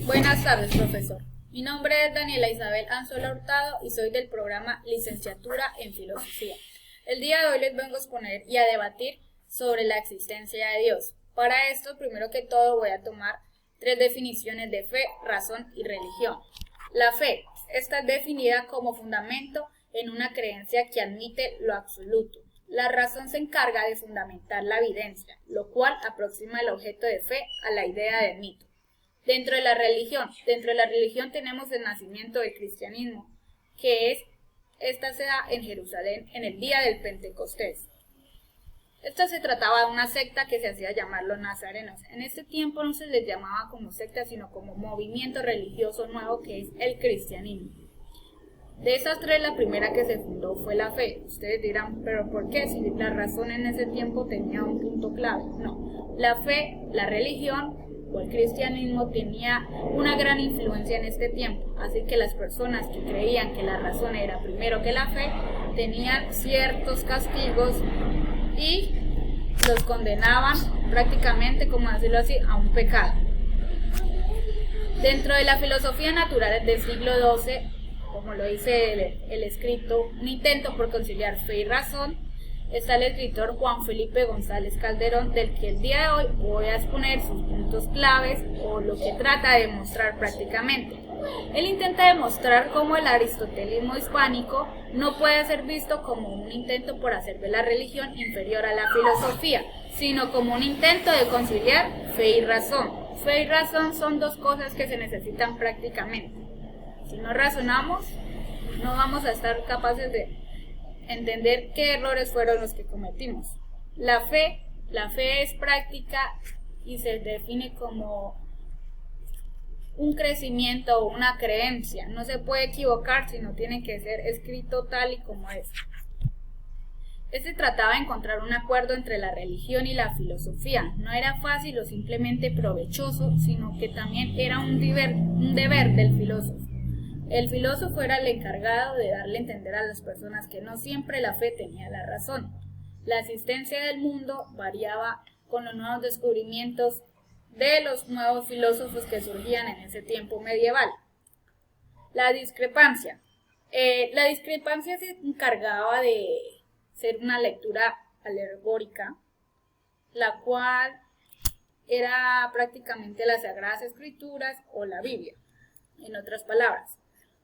Buenas tardes, profesor. Mi nombre es Daniela Isabel Anzola Hurtado y soy del programa Licenciatura en Filosofía. El día de hoy les vengo a exponer y a debatir sobre la existencia de Dios. Para esto, primero que todo, voy a tomar 3 definiciones de fe, razón y religión. La fe, esta es definida como fundamento en una creencia que admite lo absoluto. La razón se encarga de fundamentar la evidencia, lo cual aproxima el objeto de fe a la idea del mito. Dentro de la religión tenemos el nacimiento del cristianismo, esta se da en Jerusalén en el día del Pentecostés. Esta se trataba de una secta que se hacía llamar los nazarenos. En este tiempo no se les llamaba como secta, sino como movimiento religioso nuevo que es el cristianismo. De esas 3, la primera que se fundó fue la fe. Ustedes dirán, ¿pero por qué? Si la razón en ese tiempo tenía un punto clave. No, la fe, la religión o el cristianismo tenía una gran influencia en este tiempo, así que las personas que creían que la razón era primero que la fe tenían ciertos castigos y los condenaban prácticamente, como decirlo así, a un pecado. Dentro de la filosofía natural del siglo XII, como lo dice el escrito, un intento por conciliar fe y razón, está el escritor Juan Felipe González Calderón, del que el día de hoy voy a exponer sus puntos claves o lo que trata de demostrar prácticamente. Él intenta demostrar cómo el aristotelismo hispánico no puede ser visto como un intento por hacer de la religión inferior a la filosofía, sino como un intento de conciliar fe y razón. Fe y razón son 2 cosas que se necesitan prácticamente. Si no razonamos, no vamos a estar capaces de entender qué errores fueron los que cometimos. La fe es práctica y se define como un crecimiento o una creencia. No se puede equivocar, sino tiene que ser escrito tal y como es. Este trataba de encontrar un acuerdo entre la religión y la filosofía. No era fácil o simplemente provechoso, sino que también era un deber del filósofo. El filósofo era el encargado de darle a entender a las personas que no siempre la fe tenía la razón. La existencia del mundo variaba con los nuevos descubrimientos de los nuevos filósofos que surgían en ese tiempo medieval. La discrepancia. La discrepancia se encargaba de ser una lectura alegórica, la cual era prácticamente las Sagradas Escrituras o la Biblia, en otras palabras.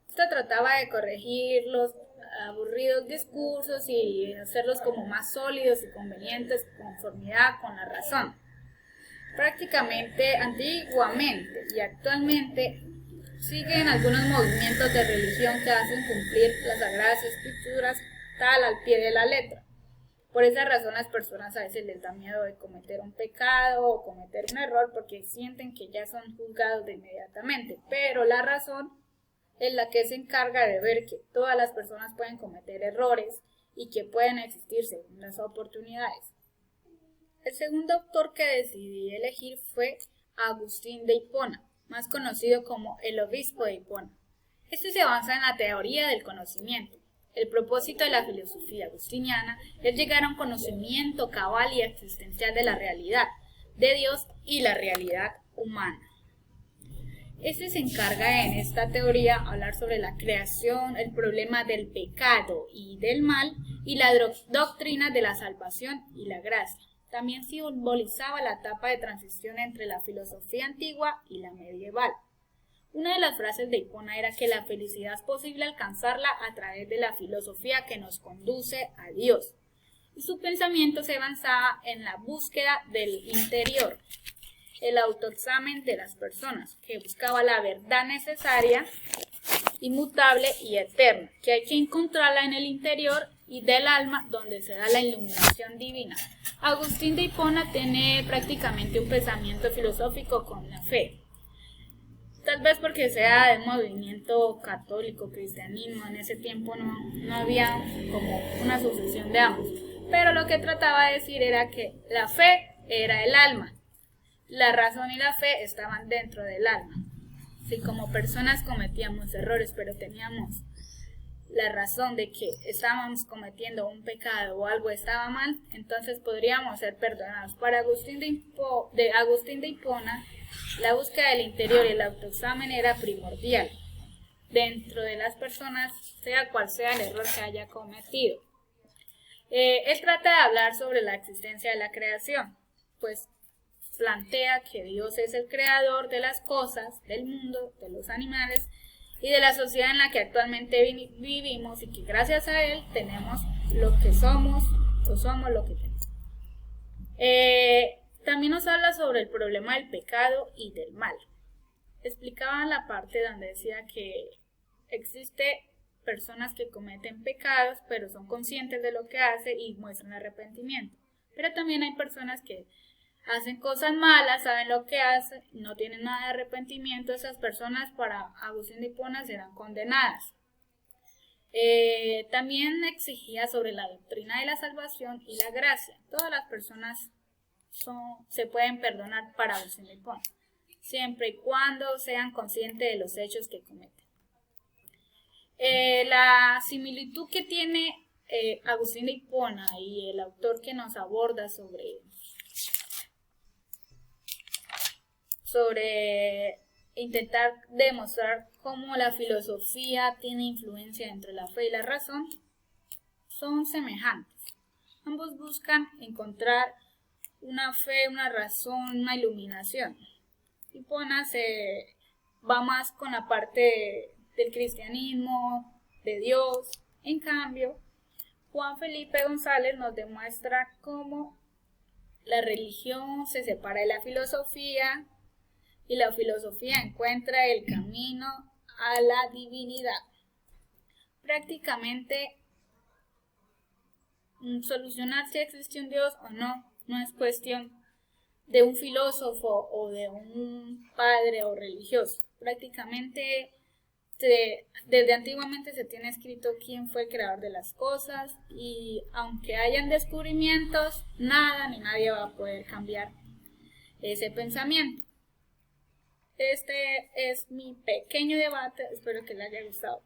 Esto trataba de corregir los aburridos discursos y hacerlos como más sólidos y convenientes en conformidad con la razón. Prácticamente antiguamente y actualmente siguen algunos movimientos de religión que hacen cumplir las Sagradas Escrituras tal al pie de la letra. Por esa razón las personas a veces les da miedo de cometer un pecado o cometer un error porque sienten que ya son juzgados de inmediatamente, pero la razón es la que se encarga de ver que todas las personas pueden cometer errores y que pueden existir segundas oportunidades. El segundo autor que decidí elegir fue Agustín de Hipona, más conocido como el obispo de Hipona. Este se basa en la teoría del conocimiento. El propósito de la filosofía agustiniana es llegar a un conocimiento cabal y existencial de la realidad, de Dios y la realidad humana. Este se encarga en esta teoría hablar sobre la creación, el problema del pecado y del mal y la doctrina de la salvación y la gracia. También simbolizaba la etapa de transición entre la filosofía antigua y la medieval. Una de las frases de Hipona era que la felicidad es posible alcanzarla a través de la filosofía que nos conduce a Dios. Y su pensamiento se basaba en la búsqueda del interior, el autoexamen de las personas, que buscaba la verdad necesaria, inmutable y eterna, que hay que encontrarla en el interior y del alma, donde se da la iluminación divina. Agustín de Hipona tiene prácticamente un pensamiento filosófico con la fe. Tal vez porque sea del movimiento católico, cristianismo, en ese tiempo no había como una sucesión de ambos. Pero lo que trataba de decir era que la fe era el alma. La razón y la fe estaban dentro del alma. Si como personas cometíamos errores, pero teníamos la razón de que estábamos cometiendo un pecado o algo estaba mal, entonces podríamos ser perdonados. Para Agustín de Hipona, La búsqueda del interior y el autoexamen era primordial dentro de las personas, sea cual sea el error que haya cometido. Él trata de hablar sobre la existencia de la creación, pues plantea que Dios es el creador de las cosas, del mundo, de los animales y de la sociedad en la que actualmente vivimos, y que gracias a Él tenemos lo que somos o somos lo que tenemos. También nos habla sobre el problema del pecado y del mal. Explicaba la parte donde decía que existe personas que cometen pecados, pero son conscientes de lo que hacen y muestran arrepentimiento. Pero también hay personas que hacen cosas malas, saben lo que hacen, no tienen nada de arrepentimiento. Esas personas, para Agustín de Hipona, serán condenadas. También exigía sobre la doctrina de la salvación y la gracia. Todas las personas se pueden perdonar para Agustín de Hipona, siempre y cuando sean conscientes de los hechos que cometen. La similitud que tiene Agustín de Hipona y el autor que nos aborda sobre intentar demostrar cómo la filosofía tiene influencia entre la fe y la razón son semejantes. Ambos buscan encontrar una fe, una razón, una iluminación. Hipona se va más con la parte del cristianismo, de Dios. En cambio, Juan Felipe González nos demuestra cómo la religión se separa de la filosofía y la filosofía encuentra el camino a la divinidad. Prácticamente, solucionar si existe un Dios o no es cuestión de un filósofo o de un padre o religioso. Prácticamente desde antiguamente se tiene escrito quién fue el creador de las cosas, y aunque hayan descubrimientos, nada ni nadie va a poder cambiar ese pensamiento. Este es mi pequeño debate, espero que les haya gustado.